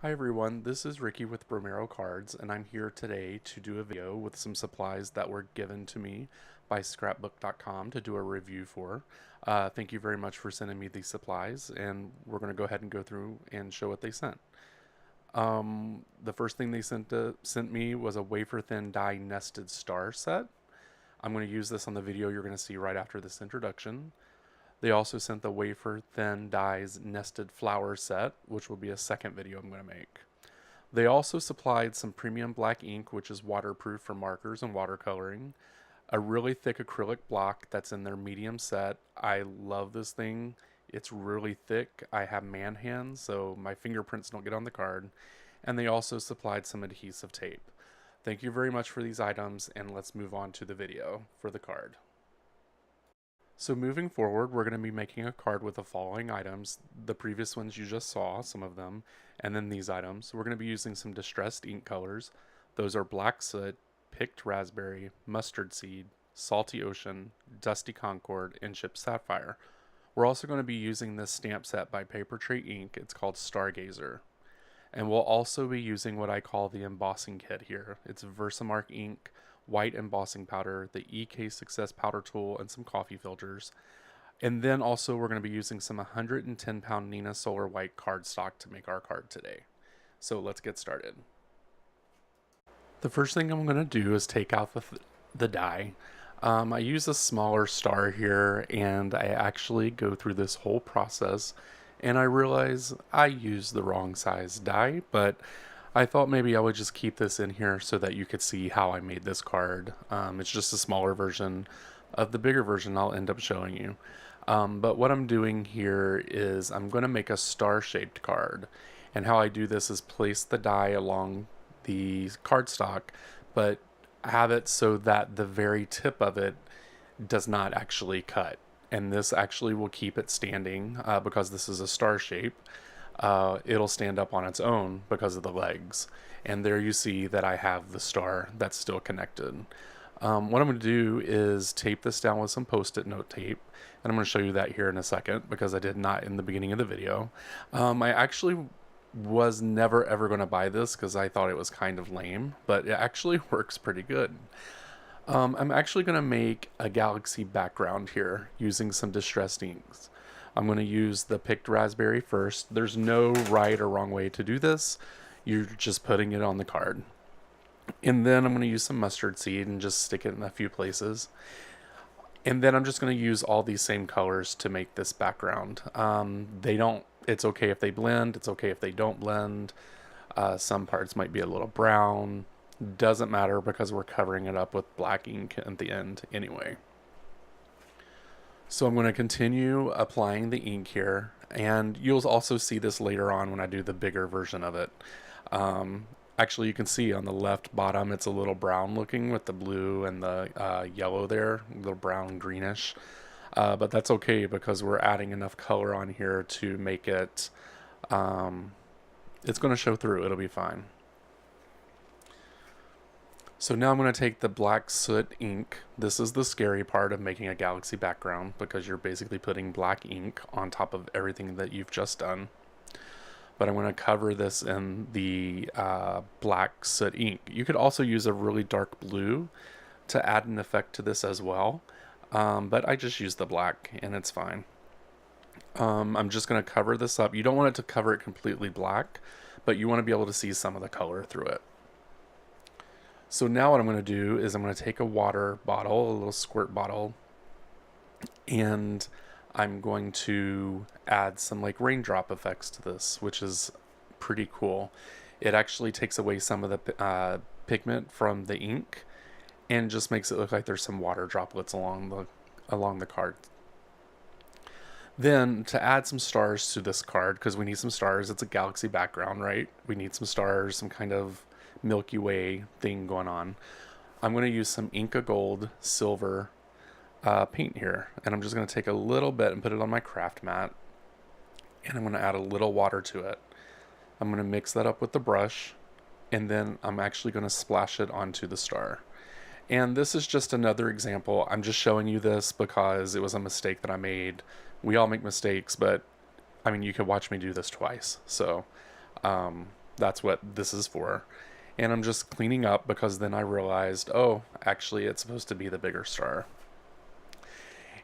Hi everyone, this is Ricky with Bromero Cards, and I'm here today to do a video with some supplies that were given to me by scrapbook.com to do a review for. Thank you very much for sending me these supplies, and we're going to go ahead and go through and show what they sent. The first thing they sent me was a wafer thin die nested star set. I'm going to use this on the video you're going to see right after this introduction. They also sent the wafer thin dies nested flower set, which will be a second video I'm going to make. They also supplied some premium black ink, which is waterproof for markers and watercoloring. A really thick acrylic block that's in their medium set. I love this thing. It's really thick. I have man hands, so my fingerprints don't get on the card. And they also supplied some adhesive tape. Thank you very much for these items, and let's move on to the video for the card. So moving forward, we're going to be making a card with the following items. The previous ones you just saw, some of them, and then these items. We're going to be using some distressed ink colors. Those are black soot, picked raspberry, mustard seed, salty ocean, dusty concord, and chipped sapphire. We're also going to be using this stamp set by Paper Tray Ink. It's called Stargazer. And we'll also be using what I call the embossing kit here. It's Versamark ink, white embossing powder, the EK Success powder tool, and some coffee filters. And then also we're going to be using some 110 pound Nina Solar white cardstock to make our card today. So let's get started. The first thing I'm going to do is take out the die. I use a smaller star here, and I actually go through this whole process, and I realize I used the wrong size die, but I thought maybe I would just keep this in here so that you could see how I made this card. It's just a smaller version of the bigger version I'll end up showing you. But what I'm doing here is I'm going to make a star-shaped card. And how I do this is place the die along the cardstock, but have it so that the very tip of it does not actually cut. And this actually will keep it standing because this is a star shape. It'll stand up on its own because of the legs. And there you see that I have the star that's still connected. What I'm going to do is tape this down with some post-it note tape. And I'm going to show you that here in a second because I did not in the beginning of the video. I actually was never ever going to buy this because I thought it was kind of lame, but it actually works pretty good. I'm actually going to make a galaxy background here using some distressed inks. I'm going to use the picked raspberry first. There's no right or wrong way to do this. You're just putting it on the card. And then I'm going to use some mustard seed and just stick it in a few places. And then I'm just going to use all these same colors to make this background. It's okay if they blend. It's okay if they don't blend. Some parts might be a little brown. Doesn't matter because we're covering it up with black ink at the end anyway. So I'm going to continue applying the ink here, and you'll also see this later on when I do the bigger version of it. Actually, you can see on the left bottom it's a little brown looking with the blue and the yellow there, a little brown greenish. But that's okay because we're adding enough color on here to make it, it's going to show through, it'll be fine. So now I'm going to take the black soot ink. This is the scary part of making a galaxy background because you're basically putting black ink on top of everything that you've just done. But I'm going to cover this in the black soot ink. You could also use a really dark blue to add an effect to this as well. But I just use the black and it's fine. I'm just going to cover this up. You don't want it to cover it completely black, but you want to be able to see some of the color through it. So now what I'm going to do is I'm going to take a water bottle, a little squirt bottle, and I'm going to add some like raindrop effects to this, which is pretty cool. It actually takes away some of the pigment from the ink and just makes it look like there's some water droplets along the card. Then to add some stars to this card, because we need some stars, it's a galaxy background, right? We need some stars, some kind of Milky Way thing going on. I'm going to use some Inca Gold Silver paint here, and I'm just going to take a little bit and put it on my craft mat, and I'm going to add a little water to it. I'm going to mix that up with the brush, and then I'm actually going to splash it onto the star. And this is just another example. I'm just showing you this because it was a mistake that I made. We all make mistakes, but I mean, you could watch me do this twice. So that's what this is for. And I'm just cleaning up because then I realized, oh, actually it's supposed to be the bigger star.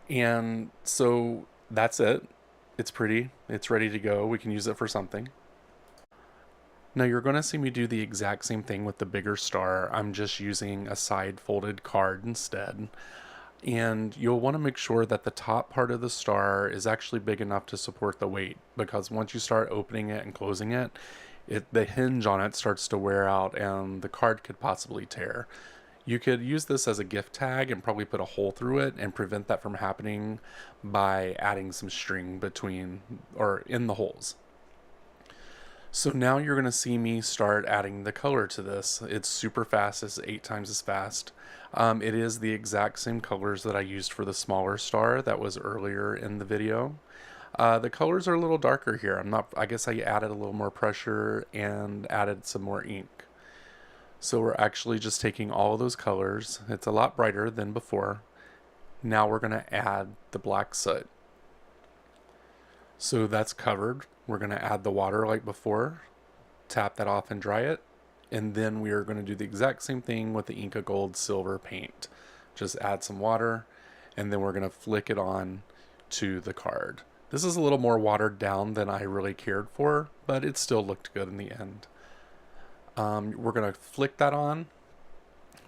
And so that's it. It's pretty. It's ready to go. We can use it for something. Now you're going to see me do the exact same thing with the bigger star. I'm just using a side folded card instead. And you'll want to make sure that the top part of the star is actually big enough to support the weight, because once you start opening it and closing it, the hinge on it starts to wear out and the card could possibly tear. You could use this as a gift tag and probably put a hole through it and prevent that from happening by adding some string between or in the holes. So now you're going to see me start adding the color to this. It's super fast. It's 8 times as fast. It is the exact same colors that I used for the smaller star that was earlier in the video. The colors are a little darker here. I guess I added a little more pressure and added some more ink. So we're actually just taking all of those colors. It's a lot brighter than before. Now we're going to add the black soot. So that's covered. We're going to add the water like before, tap that off and dry it, and then we are going to do the exact same thing with the Inca Gold Silver paint. Just add some water, and then we're going to flick it on to the card. This is a little more watered down than I really cared for, but it still looked good in the end. We're going to flick that on,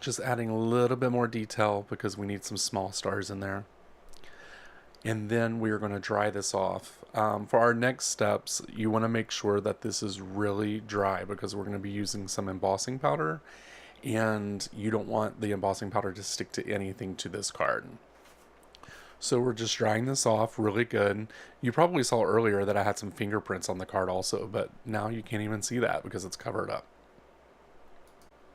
just adding a little bit more detail because we need some small stars in there. And then we are going to dry this off. For our next steps, you want to make sure that this is really dry because we're going to be using some embossing powder, and you don't want the embossing powder to stick to anything to this card. So we're just drying this off really good. You probably saw earlier that I had some fingerprints on the card also, but now you can't even see that because it's covered up.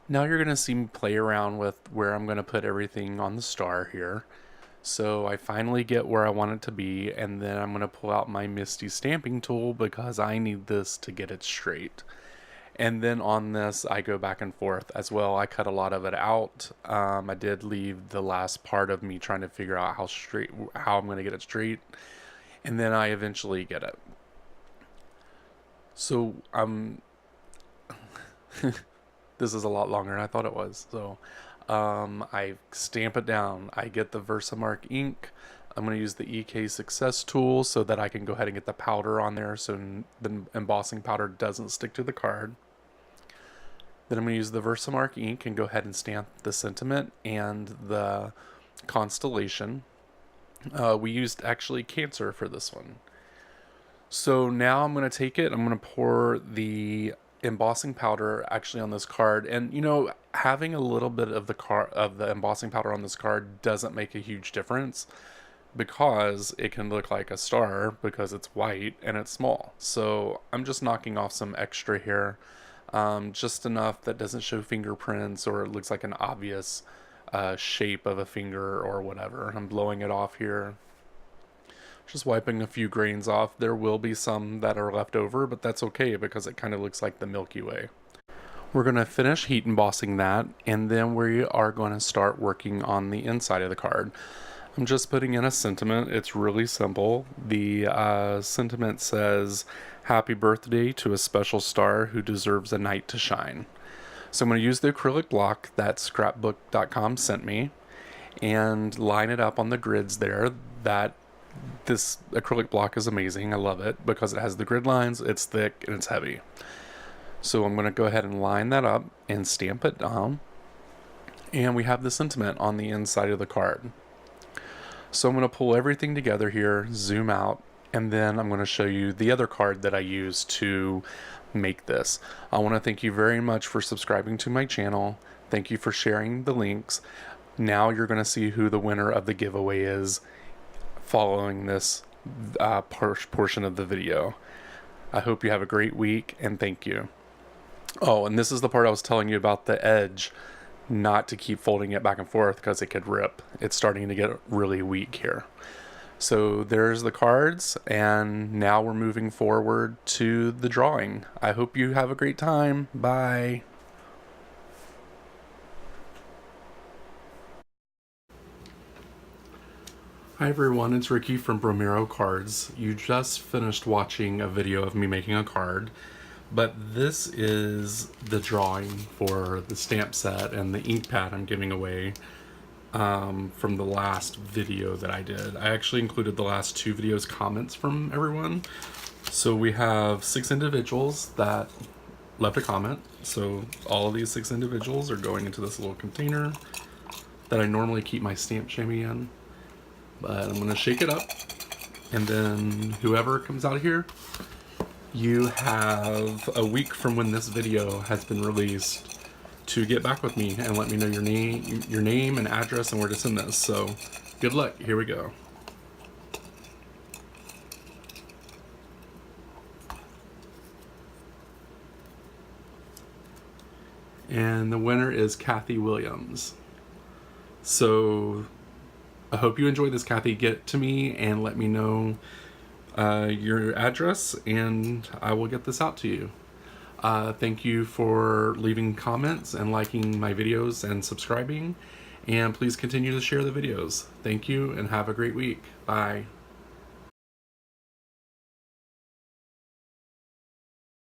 Now you're going to see me play around with where I'm going to put everything on the star here. So I finally get where I want it to be, and then I'm going to pull out my Misty stamping tool because I need this to get it straight. And then on this, I go back and forth as well. I cut a lot of it out. I did leave the last part of me trying to figure out how I'm going to get it straight. And then I eventually get it. So this is a lot longer than I thought it was. So I stamp it down. I get the Versamark ink. I'm going to use the EK Success tool so that I can go ahead and get the powder on there so the embossing powder doesn't stick to the card. Then I'm going to use the Versamark ink and go ahead and stamp the sentiment and the constellation. We used actually Cancer for this one. So now I'm going to take it, I'm going to pour the embossing powder actually on this card, and you know, having a little bit of the embossing powder on this card doesn't make a huge difference because it can look like a star because it's white and it's small. So I'm just knocking off some extra here, just enough that doesn't show fingerprints or it looks like an obvious shape of a finger or whatever. I'm blowing it off here. Just wiping a few grains off. There will be some that are left over, but that's okay because it kind of looks like the Milky Way. We're going to finish heat embossing that, and then we are going to start working on the inside of the card. I'm just putting in a sentiment. It's really simple. The sentiment says, "Happy birthday to a special star who deserves a night to shine." So I'm going to use the acrylic block that scrapbook.com sent me and line it up on the grids there. This acrylic block is amazing. I love it because it has the grid lines, it's thick, and it's heavy. So I'm going to go ahead and line that up and stamp it down. And we have the sentiment on the inside of the card. So I'm going to pull everything together here, zoom out, and then I'm going to show you the other card that I used to make this. I want to thank you very much for subscribing to my channel. Thank you for sharing the links. Now you're going to see who the winner of the giveaway is following this portion of the video. I hope you have a great week, and thank you. Oh, and this is the part I was telling you about the edge, not to keep folding it back and forth because it could rip. It's starting to get really weak here. So there's the cards, and now we're moving forward to the drawing. I hope you have a great time. Bye. Hi everyone, it's Ricky from Bromero Cards. You just finished watching a video of me making a card. But this is the drawing for the stamp set and the ink pad I'm giving away from the last video that I did. I actually included the last 2 videos comments from everyone. So we have 6 individuals that left a comment. So all of these 6 individuals are going into this little container that I normally keep my stamp chamois in. But I'm gonna shake it up, and then whoever comes out of here, you have a week from when this video has been released to get back with me and let me know your name and address and where to send this. So good luck. Here we go. And the winner is Kathy Williams. So I hope you enjoy this, Kathy. Get to me and let me know your address, and I will get this out to you. Thank you for leaving comments and liking my videos and subscribing. And please continue to share the videos. Thank you and have a great week. Bye.